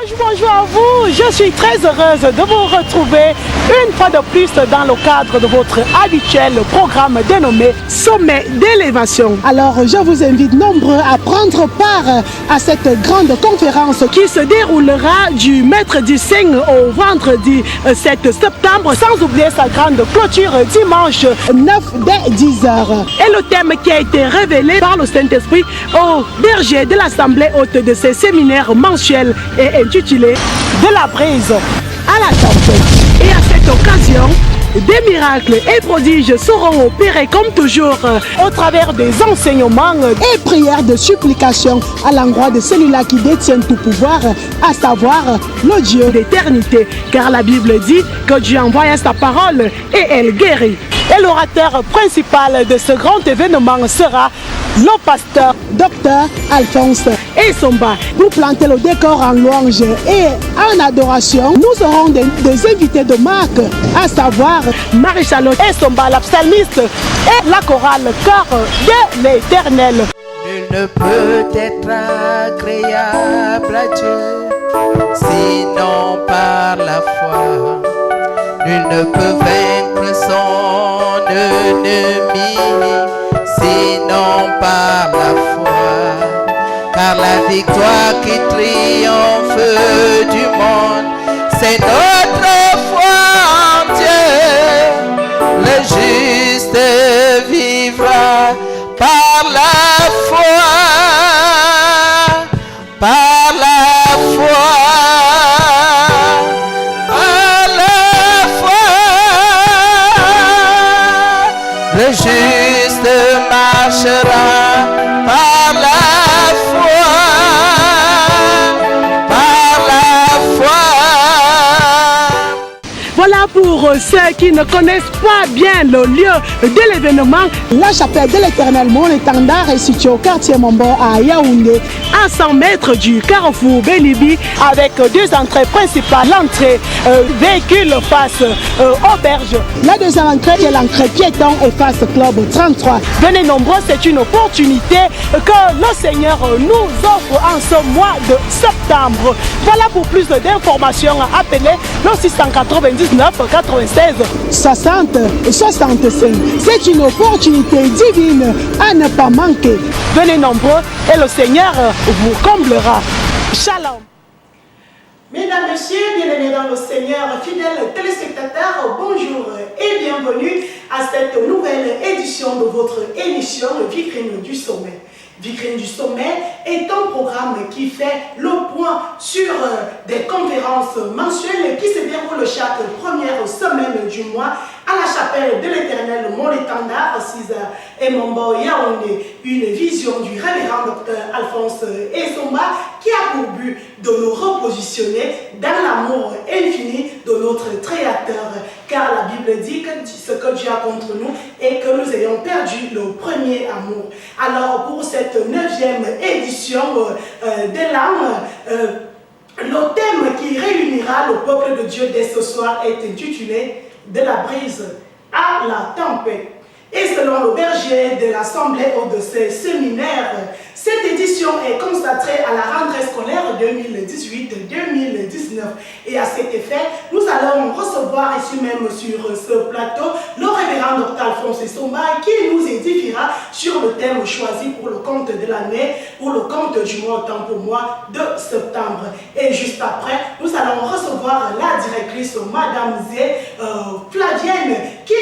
Bonjour à vous, je suis très heureuse de vous retrouver une fois de plus dans le cadre de votre habituel programme dénommé Sommet d'élévation. Alors je vous invite nombreux à prendre part à cette grande conférence qui se déroulera du mercredi 5 au vendredi 7 septembre, sans oublier sa grande clôture dimanche 9 dès 10h. Et le thème qui a été révélé par le Saint-Esprit au berger de l'Assemblée haute de ces séminaires mensuels est intitulé « De la brise à la tempête ». Et à cette occasion, des miracles et prodiges seront opérés comme toujours au travers des enseignements et prières de supplication à l'endroit de celui-là qui détient tout pouvoir, à savoir le Dieu d'éternité. Car la Bible dit que Dieu envoie sa parole et elle guérit. Et l'orateur principal de ce grand événement sera le pasteur Dr Alphonse Esomba. Pour planter le décor en louange et en adoration, nous aurons des invités de marque, à savoir Marie-Charlotte Esomba, la psalmiste, et la chorale Cœur de l'Éternel. Nul ne peut être agréable à Dieu, sinon par la foi. Nul ne peut vaincre son ennemi, sinon par la foi. Car la victoire qui triomphe du monde, c'est notre foi en Dieu. Le juste vivra par la foi, par la foi. Le juste marchera par la foi, par la foi. Voilà pour ceux qui ne connaissent pas bien le lieu de l'événement. La chapelle de l'Éternel, mon étendard, est située au quartier Mombo à Yaoundé, à 100 mètres du carrefour Bélibi, avec deux entrées principales. L'entrée véhicule face auberge. La deuxième entrée est l'entrée piéton et face club 33. Venez nombreux, c'est une opportunité que le Seigneur nous offre en ce mois de septembre. Voilà, pour plus d'informations, appelez le 699 96 60 65. C'est une opportunité divine à ne pas manquer. Venez nombreux et le Seigneur vous comblera. Shalom. Mesdames, Messieurs, bien-aimés dans le Seigneur, fidèles téléspectateurs, bonjour et bienvenue à cette nouvelle édition de votre émission Vitrine du Sommet. Vitrine du Sommet est un programme qui fait le point sur des conférences mensuelles qui se déroulent chaque première semaine du mois à la chapelle de l'Éternel, mon étendard, César et Mombo Yaoundé. Une vision du révérend Dr Alphonse Esomba qui a pour but de nous repositionner dans l'amour infini de notre Créateur. Car la Bible dit que ce que Dieu a contre nous est que nous ayons perdu le premier amour. Alors pour cette 9e édition de l'âme, le thème qui réunira le peuple de Dieu dès ce soir est intitulé « De la brise à la tempête ». Et selon le berger de l'Assemblée haute de ces séminaires, cette édition est consacrée à la rentrée scolaire 2018-2019. Et à cet effet, nous allons recevoir ici même sur ce plateau le révérend Dr Alphonse Esomba qui nous édifiera sur le thème choisi pour le compte de l'année, pour le compte du mois autant pour mois de septembre. Et juste après, nous allons recevoir la directrice Madame Zé Flavienne qui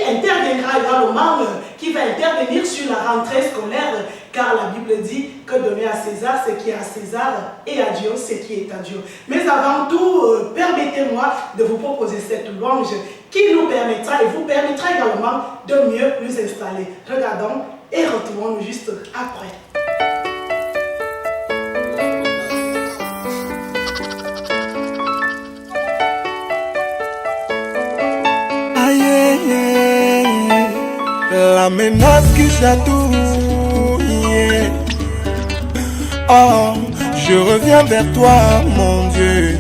interviendra également, qui va intervenir sur la rentrée scolaire, car la Bible dit que donner à César ce qui est à César et à Dieu ce qui est à Dieu. Mais avant tout, permettez-moi de vous proposer cette louange qui nous permettra et vous permettra également de mieux nous installer. Regardons et retrouvons-nous juste après. La menace qui chatouille. Oh, je reviens vers toi, mon Dieu.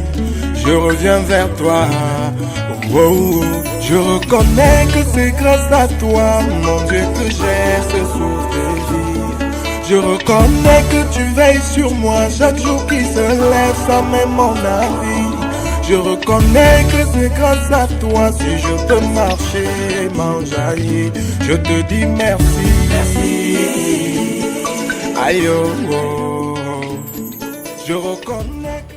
Je reviens vers toi. Oh, je reconnais que c'est grâce à toi, mon Dieu, que j'ai ce souffle de vie. Je reconnais que tu veilles sur moi chaque jour qui se lève, ça met mon avis. Je reconnais que c'est grâce à toi si je peux marcher et m'enjailler. Je te dis merci. Merci. Aïe oh, oh. Je reconnais que...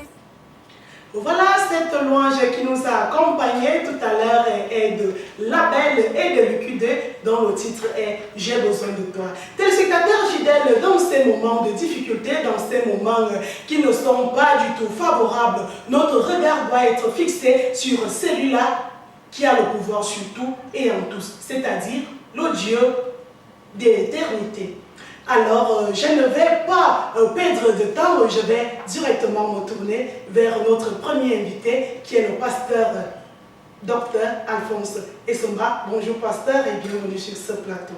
Voilà cette louange qui nous a accompagnés tout à l'heure est de Label et de Liquide dont le titre est « J'ai besoin de toi ». Téléspectateurs fidèles, dans ces moments de difficulté, dans ces moments qui ne sont pas du tout favorables, notre regard doit être fixé sur celui-là qui a le pouvoir sur tout et en tous, c'est-à-dire le Dieu de l'éternité. Alors, je ne vais pas perdre de temps, je vais directement me tourner vers notre premier invité qui est le pasteur Dr Alphonse Essomba. Bonjour pasteur et bienvenue sur ce plateau.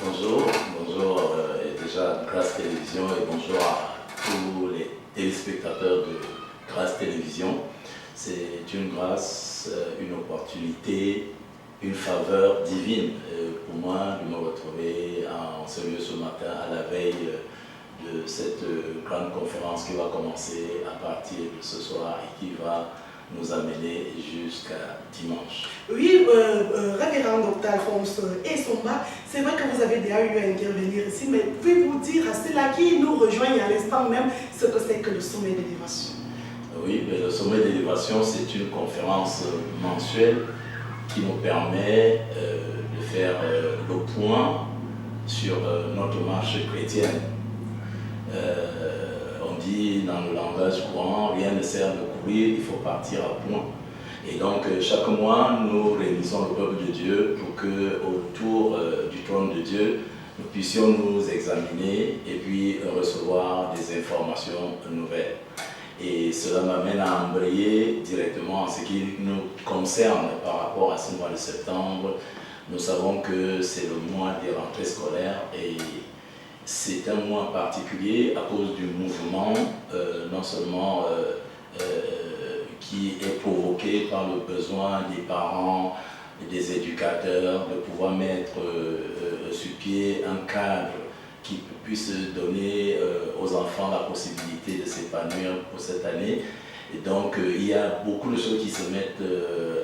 Bonjour, bonjour et déjà Grâce Télévision et bonjour à tous les téléspectateurs de Grâce Télévision. C'est une grâce, une opportunité, une faveur divine pour moi de me retrouver en ce lieu ce matin à la veille de cette grande conférence qui va commencer à partir de ce soir et qui va nous amener jusqu'à dimanche. Oui, révérend Dr Alphonse Essomba, c'est vrai que vous avez déjà eu à intervenir ici, mais pouvez-vous dire à ceux-là qui nous rejoignent à l'instant même ce que c'est que le sommet d'élévation? Oui, mais le sommet d'élévation, c'est une conférence mensuelle qui nous permet de faire le point sur notre marche chrétienne. On dit dans le langage courant, rien ne sert de courir, il faut partir à point. Et donc chaque mois, nous réunissons le peuple de Dieu pour que autour du trône de Dieu, nous puissions nous examiner et puis recevoir des informations nouvelles. Et cela m'amène à embrayer directement en ce qui nous concerne par rapport à ce mois de septembre. Nous savons que c'est le mois des rentrées scolaires et c'est un mois particulier à cause du mouvement, non seulement qui est provoqué par le besoin des parents et des éducateurs de pouvoir mettre sur pied un cadre qui puisse donner aux enfants la possibilité de s'épanouir pour cette année. Et donc, il y a beaucoup de choses qui se mettent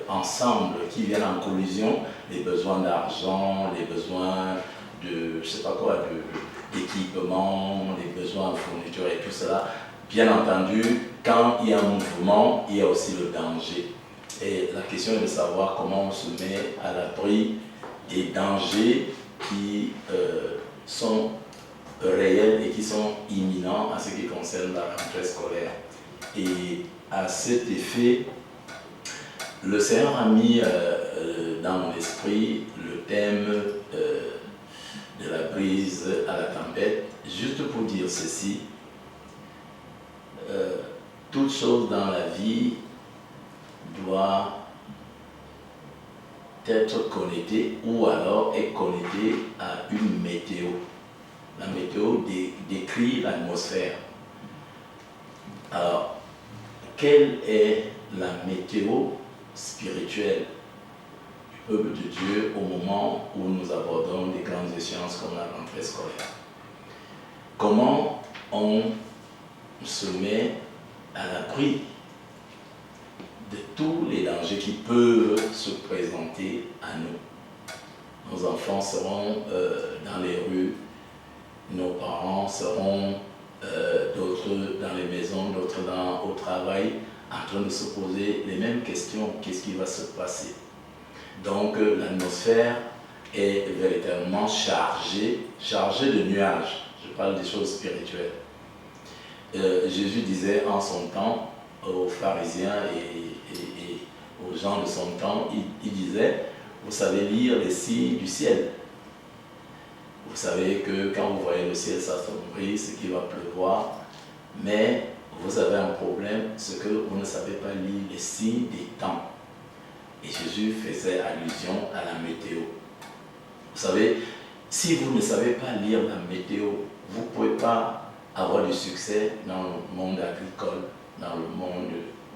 ensemble, qui viennent en collision. Les besoins d'argent, les besoins de, je sais pas quoi, d'équipement, les besoins de fourniture et tout cela. Bien entendu, quand il y a un mouvement, il y a aussi le danger. Et la question est de savoir comment on se met à l'abri des dangers qui sont réels et qui sont imminents en ce qui concerne la rentrée scolaire. Et à cet effet, le Seigneur a mis dans mon esprit le thème de la brise à la tempête, juste pour dire ceci, toute chose dans la vie doit être connectée ou alors est connectée à une météo. La météo décrit l'atmosphère. Alors, quelle est la météo spirituelle du peuple de Dieu au moment où nous abordons des grandes échéances comme la rentrée scolaire? Comment on se met à l'abri de tous les dangers qui peuvent se présenter à nous? Nos enfants seront dans les rues, nos parents seront d'autres dans les maisons, d'autres au travail, en train de se poser les mêmes questions. Qu'est-ce qui va se passer? Donc l'atmosphère est véritablement chargée de nuages. Je parle des choses spirituelles. Jésus disait en son temps aux pharisiens et aux gens de son temps, il disait, vous savez lire les signes du ciel. Vous savez que quand vous voyez le ciel s'assombrir, c'est qu'il va pleuvoir, mais vous avez un problème, c'est que vous ne savez pas lire les signes des temps. Et Jésus faisait allusion à la météo. Vous savez, si vous ne savez pas lire la météo, vous ne pouvez pas avoir du succès dans le monde agricole, dans le monde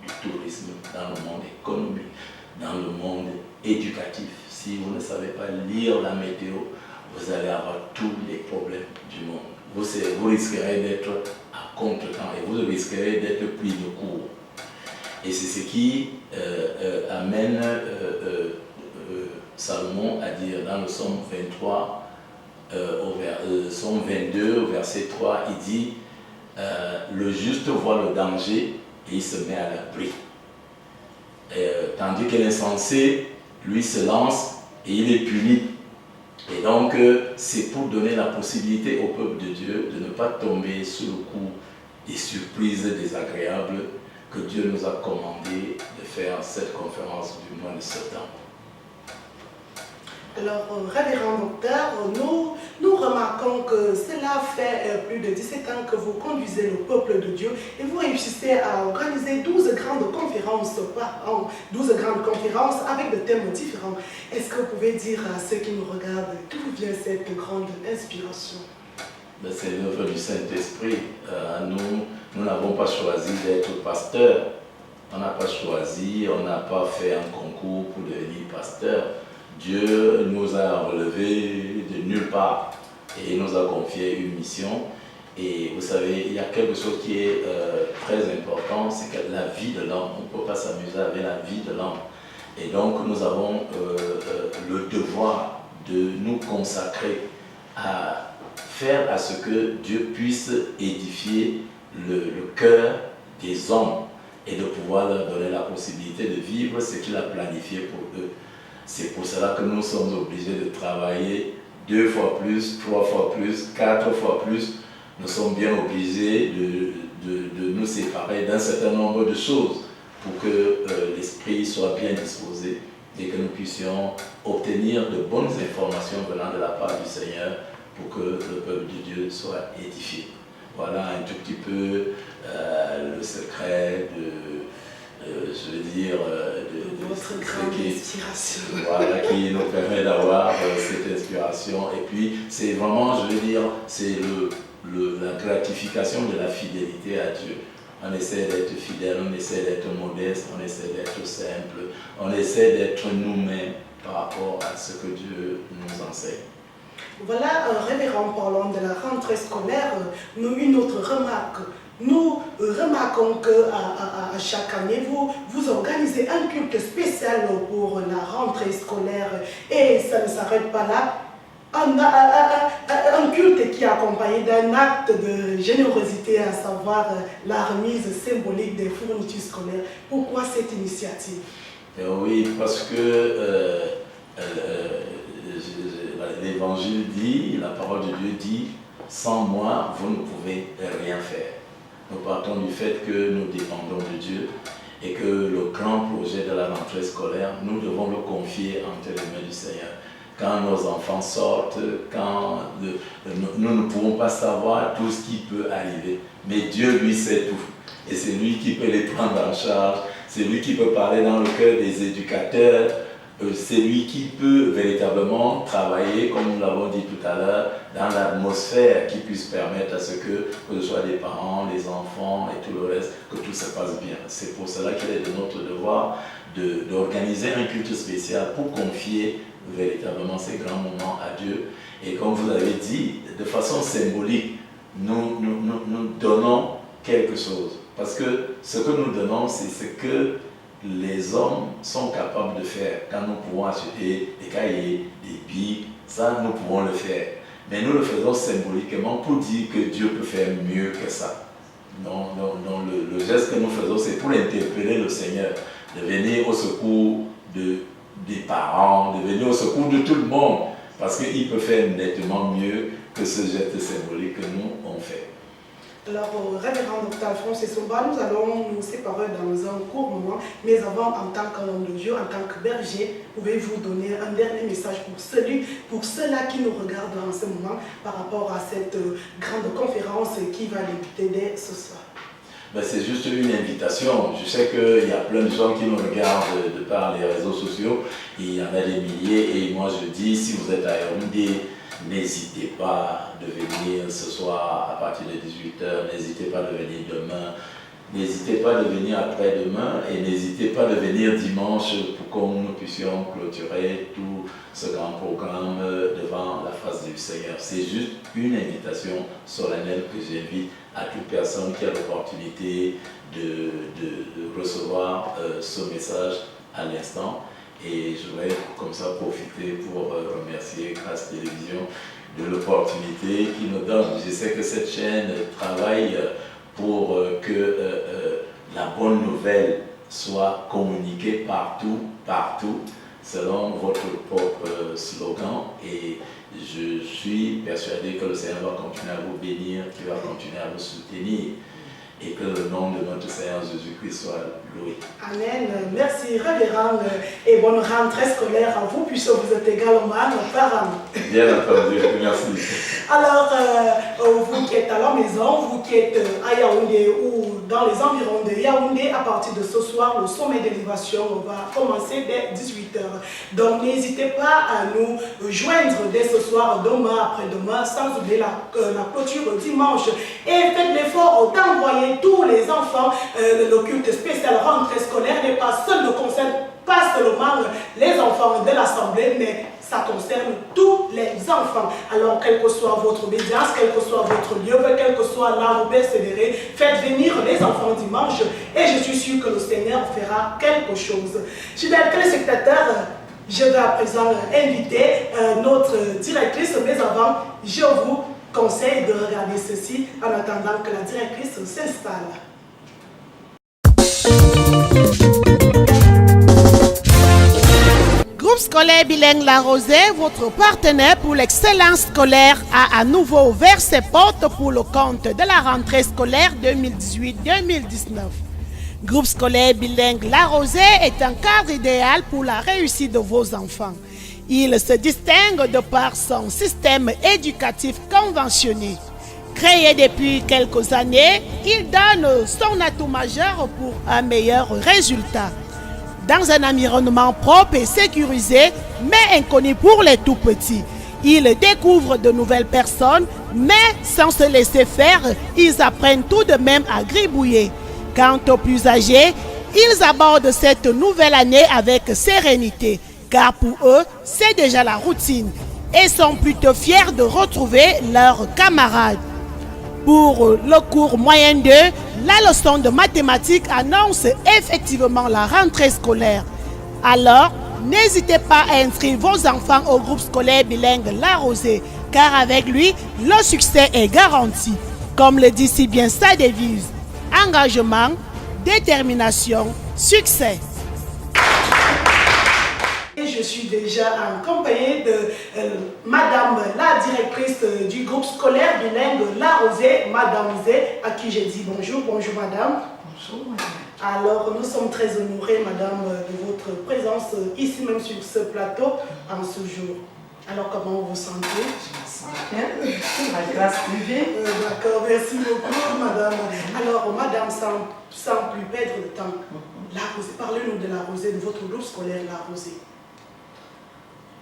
du tourisme, dans le monde économique, dans le monde éducatif. Si vous ne savez pas lire la météo, vous allez avoir tous les problèmes du monde. vous risquerez d'être à contre-temps et vous risquerez d'être pris de court. Et c'est ce qui amène Salomon à dire dans le psaume 23, psaume 22, au verset 3, il dit le juste voit le danger et il se met à l'abri. Tandis que l'insensé, lui, se lance et il est puni. Et donc, c'est pour donner la possibilité au peuple de Dieu de ne pas tomber sous le coup des surprises désagréables que Dieu nous a commandé de faire cette conférence du mois de septembre. Alors, révérend docteur, nous remarquons que cela fait plus de 17 ans que vous conduisez le peuple de Dieu et vous réussissez à organiser 12 grandes conférences par an, 12 grandes conférences avec des thèmes différents. Est-ce que vous pouvez dire à ceux qui nous regardent d'où vient cette grande inspiration? C'est l'œuvre du Saint-Esprit. Nous n'avons pas choisi d'être pasteurs. On n'a pas choisi, on n'a pas fait un concours pour devenir pasteur. Dieu nous a relevés de nulle part et nous a confié une mission. Et vous savez, il y a quelque chose qui est très important, c'est que la vie de l'homme, on ne peut pas s'amuser avec la vie de l'homme. Et donc nous avons le devoir de nous consacrer à faire à ce que Dieu puisse édifier le cœur des hommes et de pouvoir leur donner la possibilité de vivre ce qu'il a planifié pour eux. C'est pour cela que nous sommes obligés de travailler 2 fois plus, 3 fois plus, 4 fois plus. Nous sommes bien obligés de nous séparer d'un certain nombre de choses pour que l'esprit soit bien disposé et que nous puissions obtenir de bonnes informations venant de la part du Seigneur pour que le peuple de Dieu soit édifié. Voilà un tout petit peu le secret je veux dire, votre grande inspiration. Voilà, qui nous permet d'avoir cette inspiration. Et puis, c'est vraiment, je veux dire, c'est la gratification de la fidélité à Dieu. On essaie d'être fidèle, on essaie d'être modeste, on essaie d'être simple, on essaie d'être nous-mêmes par rapport à ce que Dieu nous enseigne. Voilà, révérend, parlant de la rentrée scolaire, une autre remarque. Nous remarquons qu'à chaque année, vous organisez un culte spécial pour la rentrée scolaire et ça ne s'arrête pas là. Un culte qui est accompagné d'un acte de générosité, à savoir la remise symbolique des fournitures scolaires. Pourquoi cette initiative? Oui, parce que l'Évangile dit, la parole de Dieu dit, sans moi, vous ne pouvez rien faire. Nous partons du fait que nous dépendons de Dieu et que le grand projet de la rentrée scolaire, nous devons le confier entre les mains du Seigneur. Quand nos enfants sortent, nous ne pouvons pas savoir tout ce qui peut arriver, mais Dieu, lui, sait tout. Et c'est lui qui peut les prendre en charge, c'est lui qui peut parler dans le cœur des éducateurs, c'est lui qui peut véritablement travailler, comme nous l'avons dit tout à l'heure, dans l'atmosphère qui puisse permettre à ce que ce soit des parents, les enfants et tout le reste, que tout se passe bien. C'est pour cela qu'il est de notre devoir d'organiser un culte spécial pour confier véritablement ces grands moments à Dieu. Et comme vous avez dit, de façon symbolique, nous donnons quelque chose. Parce que ce que nous donnons, c'est ce que les hommes sont capables de faire. Quand nous pouvons acheter des cahiers, des billes, ça nous pouvons le faire. Mais nous le faisons symboliquement pour dire que Dieu peut faire mieux que ça. Donc le geste que nous faisons, c'est pour interpeller le Seigneur, de venir au secours des parents, de venir au secours de tout le monde, parce qu'il peut faire nettement mieux que ce geste symbolique que nous on fait. Alors, révérend Dr Alphonse Essomba, nous allons nous séparer dans un court moment, mais avant, en tant qu'homme de Dieu, en tant que berger, pouvez-vous donner un dernier message pour ceux-là qui nous regardent en ce moment par rapport à cette grande conférence qui va débuter dès ce soir? C'est juste une invitation. Je sais qu'il y a plein de gens qui nous regardent de par les réseaux sociaux. Il y en a des milliers et moi je dis, si vous êtes à Yaoundé, n'hésitez pas de venir ce soir à partir de 18h, n'hésitez pas de venir demain. N'hésitez pas de venir après-demain et n'hésitez pas de venir dimanche pour que nous puissions clôturer tout ce grand programme devant la face du Seigneur. C'est juste une invitation solennelle que j'invite à toute personne qui a l'opportunité de recevoir ce message à l'instant. Et je voudrais comme ça profiter pour remercier Grâce Télévision de l'opportunité qu'il nous donne. Je sais que cette chaîne travaille pour que la bonne nouvelle soit communiquée partout, selon votre propre slogan. Et je suis persuadé que le Seigneur va continuer à vous bénir, qu'il va continuer à vous soutenir. Et que le nom de notre Seigneur Jésus-Christ soit loué. Amen. Merci, révérend, et bonne rentrée scolaire à vous, puisque vous êtes également nos parents. Bien entendu, merci. Alors, vous qui êtes à la maison, vous qui êtes à Yaoundé ou dans les environs de Yaoundé, à partir de ce soir, le sommet d'élévation va commencer dès 18h. Donc, n'hésitez pas à nous joindre dès ce soir, demain, après-demain, sans oublier la clôture dimanche. Et faites l'effort d'envoyer tous les enfants. Le culte spécial rentrée scolaire n'est pas seul, ne concerne pas seulement les enfants de l'Assemblée, mais ça concerne tous les enfants. Alors, quelle que soit votre obédience, quel que soit votre lieu, quel que soit là où vous persévérez, faites venir les enfants dimanche et je suis sûr que le Seigneur fera quelque chose. Fidèles téléspectateurs, je vais à présent inviter notre directrice, mais avant, je vous conseille de regarder ceci en attendant que la directrice s'installe. Groupe scolaire bilingue La Rosée, votre partenaire pour l'excellence scolaire, a à nouveau ouvert ses portes pour le compte de la rentrée scolaire 2018-2019. Groupe scolaire bilingue La Rosée est un cadre idéal pour la réussite de vos enfants. Il se distingue de par son système éducatif conventionné. Créé depuis quelques années, il donne son atout majeur pour un meilleur résultat. Dans un environnement propre et sécurisé, mais inconnu pour les tout-petits, ils découvrent de nouvelles personnes, mais sans se laisser faire, ils apprennent tout de même à gribouiller. Quant aux plus âgés, ils abordent cette nouvelle année avec sérénité, car pour eux, c'est déjà la routine et sont plutôt fiers de retrouver leurs camarades. Pour le cours moyen 2, la leçon de mathématiques annonce effectivement la rentrée scolaire. Alors, n'hésitez pas à inscrire vos enfants au groupe scolaire bilingue La Rosée, car avec lui, le succès est garanti. Comme le dit si bien sa devise, engagement, détermination, succès. Je suis déjà accompagnée de Madame la directrice du groupe scolaire bilingue La Rosée, Madame Zé, à qui j'ai dit bonjour. Bonjour Madame. Bonjour Madame. Alors nous sommes très honorés Madame de votre présence ici même sur ce plateau en ce jour. Alors comment vous vous sentez? Je me sens bien, la grâce divine. D'accord, merci beaucoup Madame. Alors Madame, sans plus perdre de temps, La Rosée, parlez-nous de La Rosée, de votre groupe scolaire La Rosée.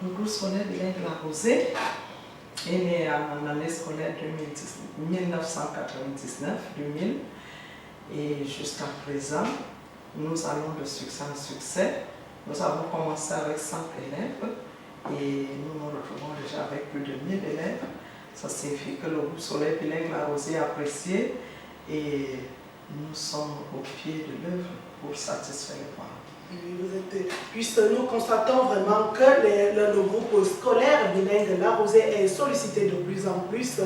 Le groupe scolaire bilingue La Rosée est né en année scolaire 1999-2000 et jusqu'à présent, nous allons de succès en succès. Nous avons commencé avec 100 élèves et nous nous retrouvons déjà avec plus de 1000 élèves. Ça signifie que le groupe scolaire bilingue La Rosée est apprécié et nous sommes au pied de l'œuvre pour satisfaire les parents. Puisque nous constatons vraiment que le groupe scolaire bilingue La Rosée est sollicité de plus en plus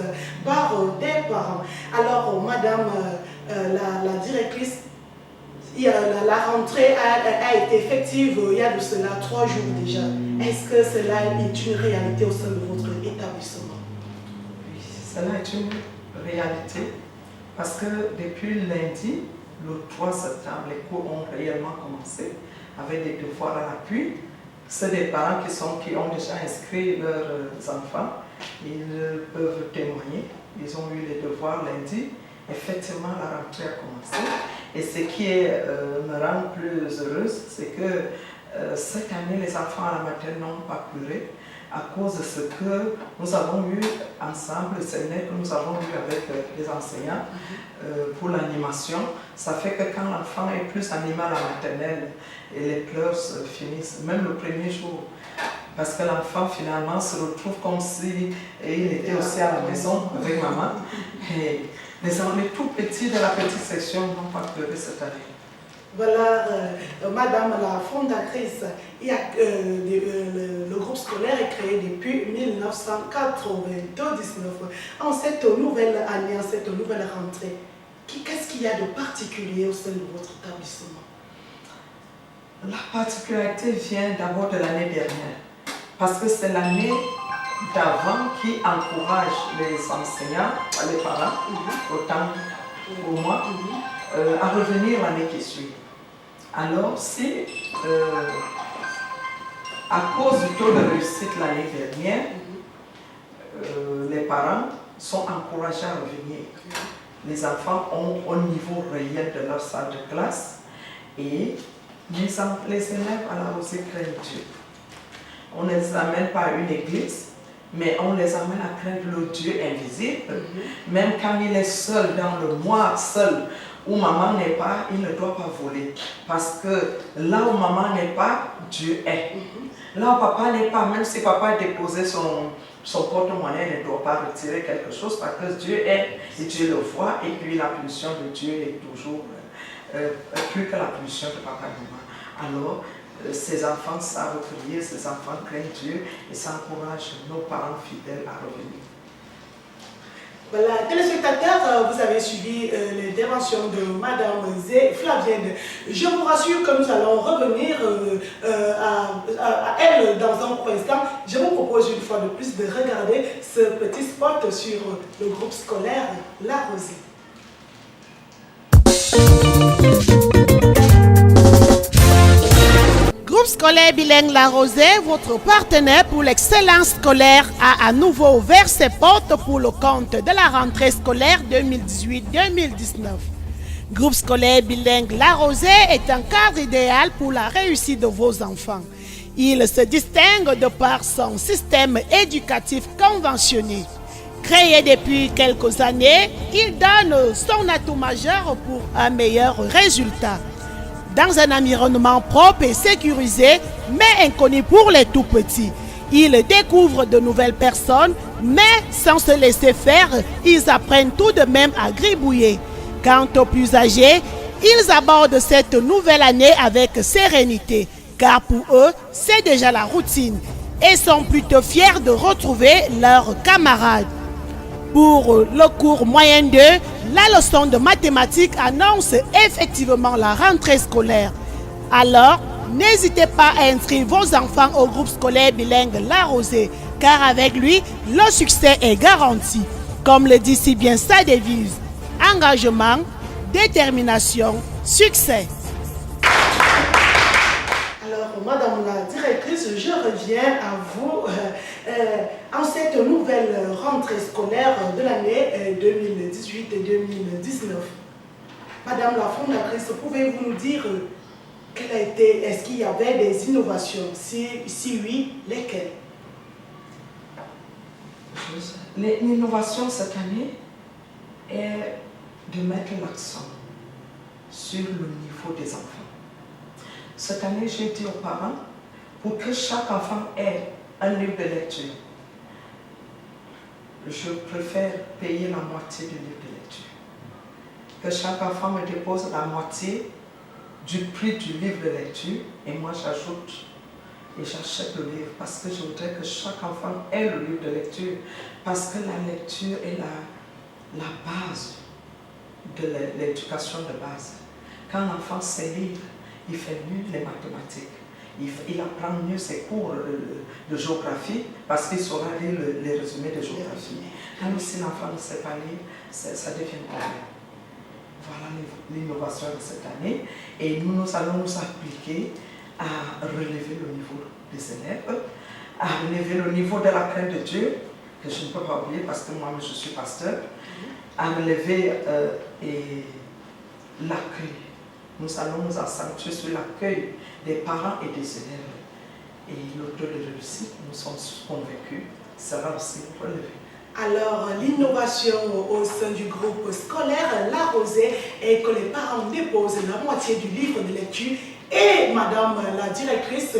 par des parents. Alors, Madame la directrice, la rentrée a été effective il y a de cela 3 jours déjà. Est-ce que cela est une réalité au sein de votre établissement? Oui, cela est une réalité parce que depuis lundi, le 3 septembre, les cours ont réellement commencé avec des devoirs à l'appui. C'est des parents qui ont déjà inscrit leurs enfants. Ils peuvent témoigner. Ils ont eu les devoirs lundi. Effectivement, la rentrée a commencé. Et ce qui me rend plus heureuse, c'est que cette année, les enfants à la maternelle n'ont pas pleuré. à cause de ce que nous avons eu ensemble, le séminaire que nous avons eu avec les enseignants pour l'animation. Ça fait que quand l'enfant est plus animé à la maternelle et les pleurs se finissent, même le premier jour, parce que l'enfant finalement se retrouve comme si il était aussi à la maison avec maman. Et les tout petits de la petite section n'ont pas pleuré cette année. Voilà, Madame la fondatrice, le groupe scolaire est créé depuis 1999. En cette nouvelle année, en cette nouvelle rentrée, qu'est-ce qu'il y a de particulier au sein de votre établissement? La particularité vient d'abord de l'année dernière, parce que c'est l'année d'avant qui encourage les enseignants, les parents, autant pour moi, à revenir l'année qui suit. Alors, si, à cause du taux de réussite l'année dernière, les parents sont encouragés à revenir. Les enfants ont au niveau réel de leur salle de classe et les élèves à la Rosée craignent Dieu. On ne les amène pas à une église, mais on les amène à craindre le Dieu invisible. Même quand il est seul, dans le mois, seul, où maman n'est pas, il ne doit pas voler. Parce que là où maman n'est pas, Dieu est. Là où papa n'est pas, même si papa a déposé son porte-monnaie, il ne doit pas retirer quelque chose parce que Dieu est et Dieu le voit. Et puis la punition de Dieu est toujours plus que la punition de papa et maman. Alors, ces enfants savent prier, ces enfants craignent Dieu et ça encourage nos parents fidèles à revenir. Voilà, téléspectateurs, vous avez suivi l'intervention de Madame Flavienne. Je vous rassure que nous allons revenir à elle dans un court instant. Je vous propose une fois de plus de regarder ce petit spot sur le groupe scolaire La Rosée. Groupe scolaire bilingue La Rosée, votre partenaire pour l'excellence scolaire, a à nouveau ouvert ses portes pour le compte de la rentrée scolaire 2018-2019. Groupe scolaire bilingue La Rosée est un cadre idéal pour la réussite de vos enfants. Il se distingue de par son système éducatif conventionné. Créé depuis quelques années, il donne son atout majeur pour un meilleur résultat. Dans un environnement propre et sécurisé, mais inconnu pour les tout-petits. Ils découvrent de nouvelles personnes, mais sans se laisser faire, ils apprennent tout de même à gribouiller. Quant aux plus âgés, ils abordent cette nouvelle année avec sérénité, car pour eux, c'est déjà la routine, et sont plutôt fiers de retrouver leurs camarades. Pour le cours moyen 2, la leçon de mathématiques annonce effectivement la rentrée scolaire. Alors, n'hésitez pas à inscrire vos enfants au groupe scolaire bilingue La Rosée, car avec lui, le succès est garanti. Comme le dit si bien sa devise, engagement, détermination, succès. Alors, Madame la directrice, je reviens à vous en cette nouvelle rentrée scolaire de l'année 2018 et 2019. Madame la fondatrice, pouvez-vous nous dire est-ce qu'il y avait des innovations? Si oui, lesquelles? L'innovation cette année est de mettre l'accent sur le niveau des enfants. Cette année, j'ai dit aux parents, pour que chaque enfant ait un livre de lecture, je préfère payer la moitié du livre de lecture. Que chaque enfant me dépose la moitié du prix du livre de lecture et moi j'ajoute et j'achète le livre parce que je voudrais que chaque enfant ait le livre de lecture parce que la lecture est la base de l'éducation de base. Quand l'enfant sait lire, il fait mieux les mathématiques. Il apprend mieux ses cours de géographie parce qu'il saura lire les résumés de géographie. Quand si l'enfant ne sait pas lire, ça devient un problème. Voilà l'innovation de cette année. Et nous allons nous appliquer à relever le niveau des élèves, à relever le niveau de la crainte de Dieu, que je ne peux pas oublier parce que moi je suis pasteur, à relever l'accueil. Nous allons nous accentuer sur l'accueil des parents et des élèves. Et le taux de réussite, nous sommes convaincus, sera aussi relevé. Alors, l'innovation au sein du groupe scolaire La Rosée est que les parents déposent la moitié du livre de lecture et Madame la directrice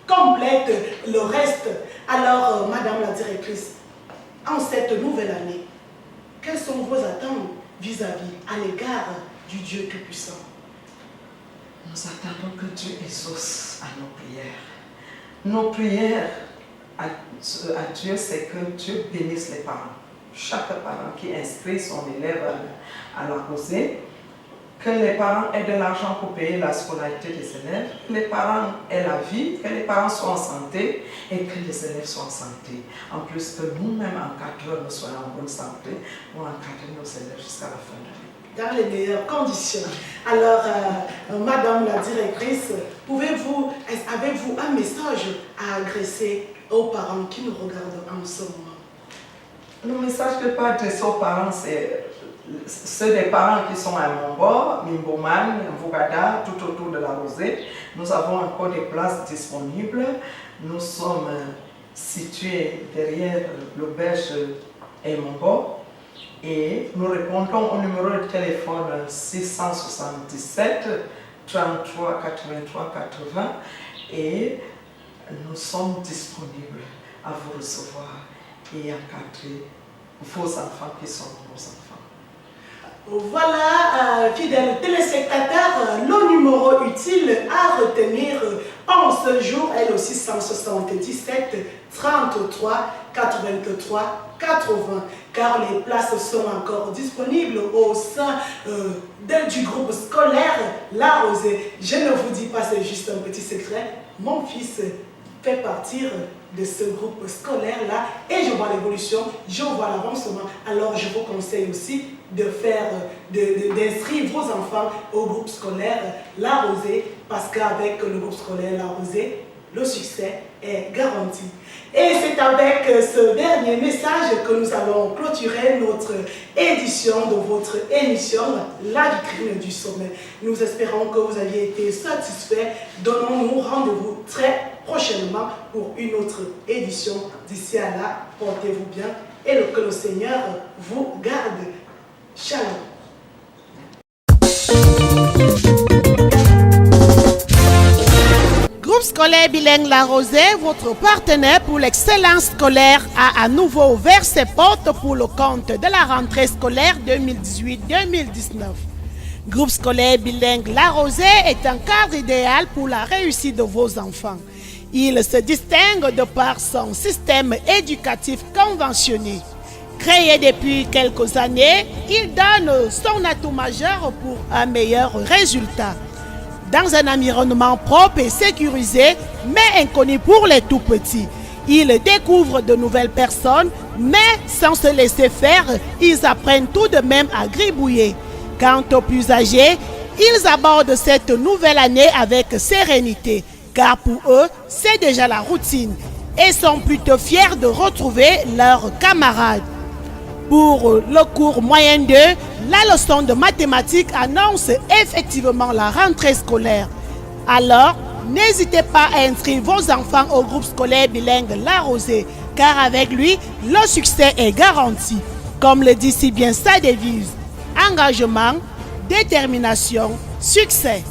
complète le reste. Alors, Madame la directrice, en cette nouvelle année, quelles sont vos attentes vis-à-vis, à l'égard du Dieu Tout-Puissant? Nous attendons que Dieu exauce à nos prières. Nos prières à Dieu, c'est que Dieu bénisse les parents. Chaque parent qui inscrit son élève à La Rosée, que les parents aient de l'argent pour payer la scolarité des élèves, que les parents aient la vie, que les parents soient en santé et que les élèves soient en santé. En plus que nous-mêmes, encadreurs, nous soyons en bonne santé pour encadrer nos élèves jusqu'à la fin de l'année. Dans les meilleures conditions. Alors, Madame la directrice, avez-vous un message à adresser aux parents qui nous regardent en ce moment? Le message que je peux adresser aux parents, c'est ceux des parents qui sont à Mombo, Mimboman, Mvugada, tout autour de La Rosée. Nous avons encore des places disponibles. Nous sommes situés derrière l'auberge Mombo. Et nous répondons au numéro de téléphone 677 33 83 80 et nous sommes disponibles à vous recevoir et encadrer vos enfants qui sont vos enfants. Voilà, fidèles téléspectateurs, le numéro utile à retenir en ce jour est le 677 33 83 80, car les places sont encore disponibles au sein du groupe scolaire La Rosée. Je ne vous dis pas, c'est juste un petit secret, mon fils fait partie de ce groupe scolaire-là et je vois l'évolution, je vois l'avancement. Alors je vous conseille aussi de d'inscrire vos enfants au groupe scolaire La Rosée, parce qu'avec le groupe scolaire La Rosée, le succès est garanti. Et c'est avec ce dernier message que nous allons clôturer notre édition de votre émission La Vitrine du Sommet. Nous espérons que vous avez été satisfaits. Donnons-nous rendez-vous très prochainement pour une autre édition. D'ici à là, portez-vous bien et que le Seigneur vous garde. Shalom. Groupe scolaire bilingue La Rosée, votre partenaire pour l'excellence scolaire, a à nouveau ouvert ses portes pour le compte de la rentrée scolaire 2018-2019. Groupe scolaire bilingue La Rosée est un cadre idéal pour la réussite de vos enfants. Il se distingue de par son système éducatif conventionné. Créé depuis quelques années, il donne son atout majeur pour un meilleur résultat. Dans un environnement propre et sécurisé, mais inconnu pour les tout-petits. Ils découvrent de nouvelles personnes, mais sans se laisser faire, ils apprennent tout de même à gribouiller. Quant aux plus âgés, ils abordent cette nouvelle année avec sérénité, car pour eux, c'est déjà la routine, et sont plutôt fiers de retrouver leurs camarades. Pour le cours moyen 2, la leçon de mathématiques annonce effectivement la rentrée scolaire. Alors, n'hésitez pas à inscrire vos enfants au groupe scolaire bilingue La Rosée, car avec lui, le succès est garanti. Comme le dit si bien sa devise, engagement, détermination, succès.